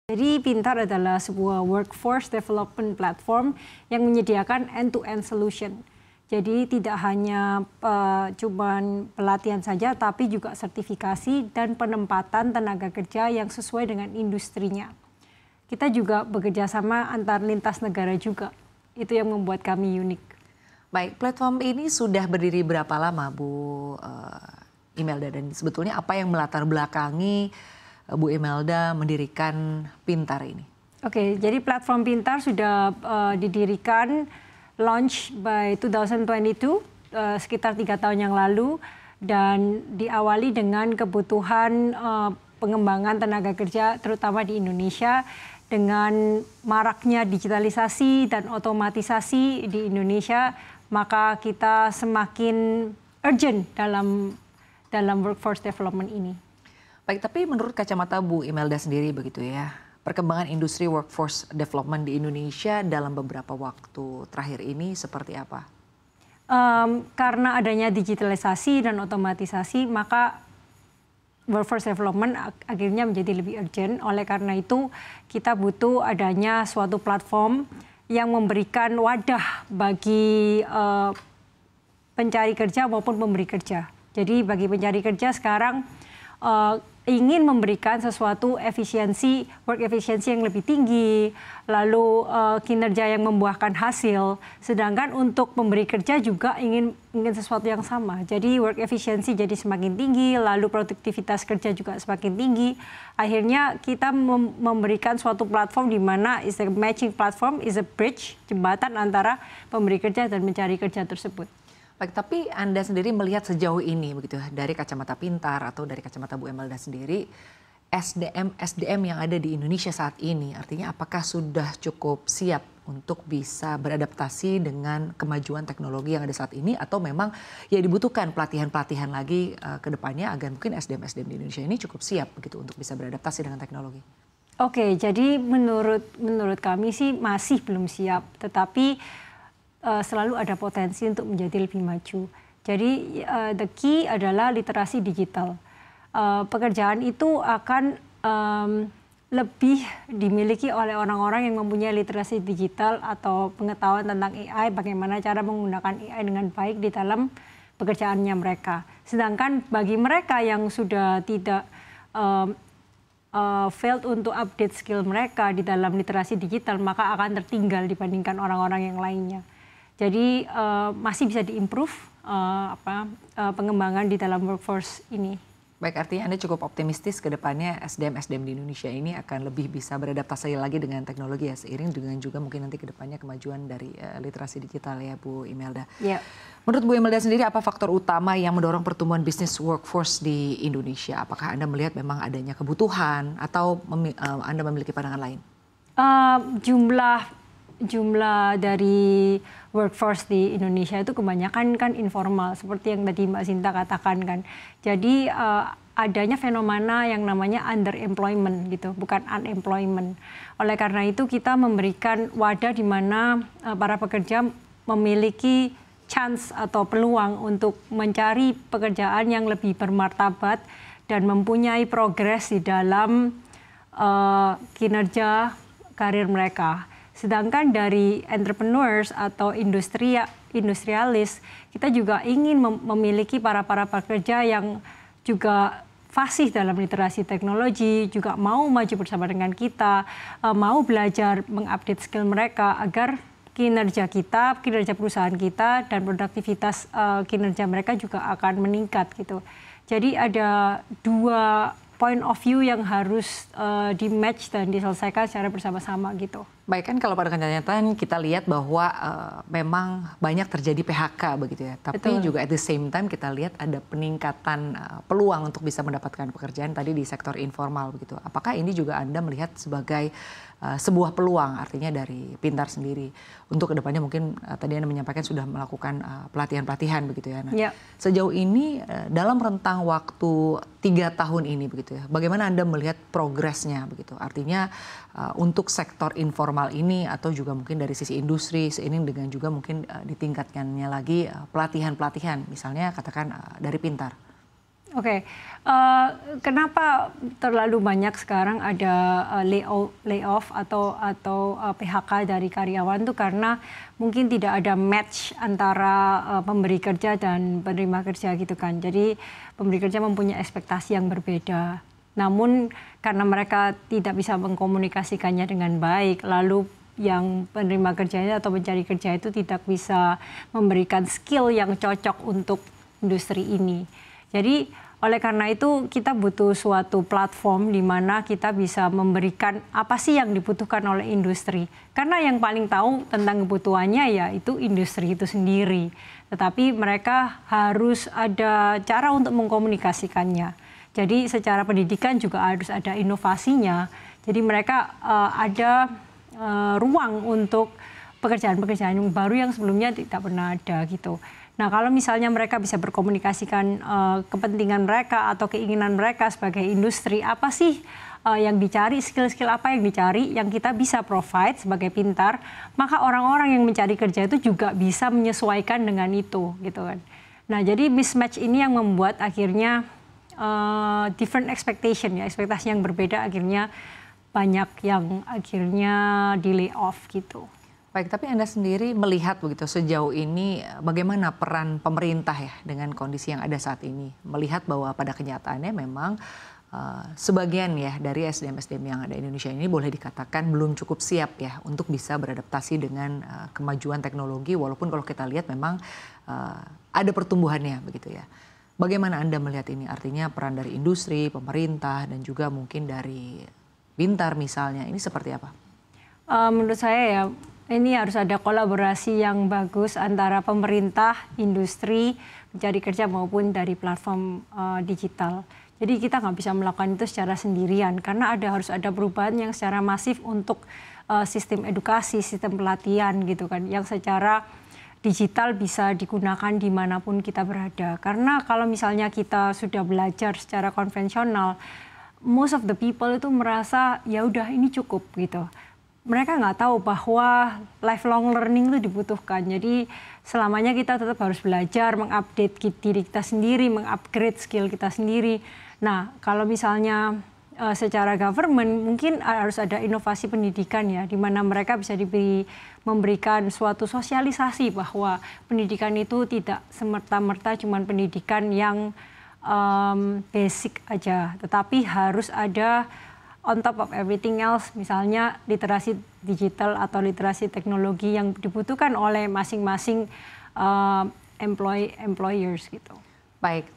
Jadi Pintar adalah sebuah workforce development platform yang menyediakan end-to-end solution. Jadi tidak hanya cuman pelatihan saja, tapi juga sertifikasi dan penempatan tenaga kerja yang sesuai dengan industrinya. Kita juga bekerja sama antar lintas negara juga. Itu yang membuat kami unik. Baik, platform ini sudah berdiri berapa lama, Bu Imelda? Dan sebetulnya apa yang melatar belakangi Bu Imelda mendirikan Pintar ini? Oke, jadi platform Pintar sudah didirikan, launch by 2022, sekitar 3 tahun yang lalu, dan diawali dengan kebutuhan pengembangan tenaga kerja, terutama di Indonesia, dengan maraknya digitalisasi dan otomatisasi di Indonesia, maka kita semakin urgent dalam workforce development ini. Baik, tapi menurut kacamata Bu Imelda sendiri begitu ya, perkembangan industri workforce development di Indonesia dalam beberapa waktu terakhir ini seperti apa? Karena adanya digitalisasi dan otomatisasi, maka workforce development akhirnya menjadi lebih urgent. Oleh karena itu, kita butuh adanya suatu platform yang memberikan wadah bagi pencari kerja maupun pemberi kerja. Jadi bagi pencari kerja sekarang ingin memberikan sesuatu efisiensi, work efisiensi yang lebih tinggi, lalu kinerja yang membuahkan hasil. Sedangkan untuk pemberi kerja juga ingin sesuatu yang sama. Jadi work efisiensi jadi semakin tinggi, lalu produktivitas kerja juga semakin tinggi. Akhirnya kita memberikan suatu platform di mana is a matching platform, is a bridge, jembatan antara pemberi kerja dan mencari kerja tersebut. Baik, tapi Anda sendiri melihat sejauh ini begitu dari kacamata Pintar atau dari kacamata Bu Imelda sendiri, SDM yang ada di Indonesia saat ini artinya apakah sudah cukup siap untuk bisa beradaptasi dengan kemajuan teknologi yang ada saat ini, atau memang ya dibutuhkan pelatihan-pelatihan lagi ke depannya agar mungkin SDM di Indonesia ini cukup siap begitu untuk bisa beradaptasi dengan teknologi? Oke, jadi menurut kami sih masih belum siap, tetapi selalu ada potensi untuk menjadi lebih maju. Jadi the key adalah literasi digital. Pekerjaan itu akan lebih dimiliki oleh orang-orang yang mempunyai literasi digital atau pengetahuan tentang AI, bagaimana cara menggunakan AI dengan baik di dalam pekerjaannya mereka. Sedangkan bagi mereka yang sudah tidak failed untuk update skill mereka di dalam literasi digital, maka akan tertinggal dibandingkan orang-orang yang lainnya. Jadi masih bisa diimprove pengembangan di dalam workforce ini. Baik, artinya Anda cukup optimistis ke depannya SDM di Indonesia ini akan lebih bisa beradaptasi lagi dengan teknologi ya, seiring dengan juga mungkin nanti ke depannya kemajuan dari literasi digital ya, Bu Imelda. Yeah. Menurut Bu Imelda sendiri, apa faktor utama yang mendorong pertumbuhan bisnis workforce di Indonesia? Apakah Anda melihat memang adanya kebutuhan atau Anda memiliki pandangan lain? Jumlah dari workforce di Indonesia itu kebanyakan kan informal, seperti yang tadi Mbak Sinta katakan kan. Jadi adanya fenomena yang namanya underemployment gitu, bukan unemployment. Oleh karena itu kita memberikan wadah di mana para pekerja memiliki chance atau peluang untuk mencari pekerjaan yang lebih bermartabat dan mempunyai progres di dalam kinerja karir mereka. Sedangkan dari entrepreneurs atau industrialis, kita juga ingin memiliki para pekerja yang juga fasih dalam literasi teknologi, juga mau maju bersama dengan kita, mau belajar mengupdate skill mereka agar kinerja kita, kinerja perusahaan kita, dan produktivitas kinerja mereka juga akan meningkat gitu. Jadi ada dua point of view yang harus di-match dan diselesaikan secara bersama-sama gitu. Baik, kan kalau pada kenyataan kita lihat bahwa memang banyak terjadi PHK begitu ya. Tapi Betul. juga at the same time kita lihat ada peningkatan peluang untuk bisa mendapatkan pekerjaan tadi di sektor informal begitu. Apakah ini juga Anda melihat sebagai sebuah peluang artinya dari Pintar sendiri untuk kedepannya mungkin tadi Anda menyampaikan sudah melakukan pelatihan-pelatihan begitu ya. Nah, Ya. Sejauh ini dalam rentang waktu 3 tahun ini begitu ya, bagaimana Anda melihat progresnya begitu? Artinya untuk sektor informal ini atau juga mungkin dari sisi industri seiring dengan juga mungkin ditingkatkannya lagi pelatihan-pelatihan misalnya katakan dari Pintar. Oke, kenapa terlalu banyak sekarang ada layoff atau PHK dari karyawan tuh karena mungkin tidak ada match antara pemberi kerja dan penerima kerja gitu kan. Jadi pemberi kerja mempunyai ekspektasi yang berbeda. Namun karena mereka tidak bisa mengkomunikasikannya dengan baik, lalu yang penerima kerjanya atau pencari kerja itu tidak bisa memberikan skill yang cocok untuk industri ini. Jadi oleh karena itu kita butuh suatu platform di mana kita bisa memberikan apa sih yang dibutuhkan oleh industri. Karena yang paling tahu tentang kebutuhannya ya itu industri itu sendiri. Tetapi mereka harus ada cara untuk mengkomunikasikannya. Jadi secara pendidikan juga harus ada inovasinya. Jadi mereka ada ruang untuk pekerjaan-pekerjaan yang baru yang sebelumnya tidak pernah ada gitu. Nah, kalau misalnya mereka bisa berkomunikasikan kepentingan mereka atau keinginan mereka sebagai industri, apa sih yang dicari, skill-skill apa yang dicari, yang kita bisa provide sebagai Pintar, maka orang-orang yang mencari kerja itu juga bisa menyesuaikan dengan itu, gitu kan. Nah, jadi mismatch ini yang membuat akhirnya different expectation, ya, ekspektasi yang berbeda akhirnya banyak yang akhirnya di layoff gitu. Baik, tapi Anda sendiri melihat begitu sejauh ini bagaimana peran pemerintah ya dengan kondisi yang ada saat ini. Melihat bahwa pada kenyataannya memang sebagian ya dari SDM-SDM yang ada di Indonesia ini boleh dikatakan belum cukup siap ya untuk bisa beradaptasi dengan kemajuan teknologi. Walaupun kalau kita lihat memang ada pertumbuhannya begitu ya. Bagaimana Anda melihat ini? Artinya peran dari industri, pemerintah dan juga mungkin dari Pintar misalnya ini seperti apa? Menurut saya ya, ini harus ada kolaborasi yang bagus antara pemerintah, industri, pencari kerja maupun dari platform digital. Jadi kita nggak bisa melakukan itu secara sendirian karena harus ada perubahan yang secara masif untuk sistem edukasi, sistem pelatihan gitu kan, yang secara digital bisa digunakan dimanapun kita berada. Karena kalau misalnya kita sudah belajar secara konvensional, most of the people itu merasa ya udah ini cukup gitu. Mereka nggak tahu bahwa lifelong learning itu dibutuhkan. Jadi selamanya kita tetap harus belajar, mengupdate diri kita sendiri, mengupgrade skill kita sendiri. Nah, kalau misalnya secara government mungkin harus ada inovasi pendidikan ya, di mana mereka bisa memberikan suatu sosialisasi bahwa pendidikan itu tidak semerta-merta cuman pendidikan yang basic aja, tetapi harus ada on top of everything else, misalnya literasi digital atau literasi teknologi yang dibutuhkan oleh masing-masing employers gitu. Baik,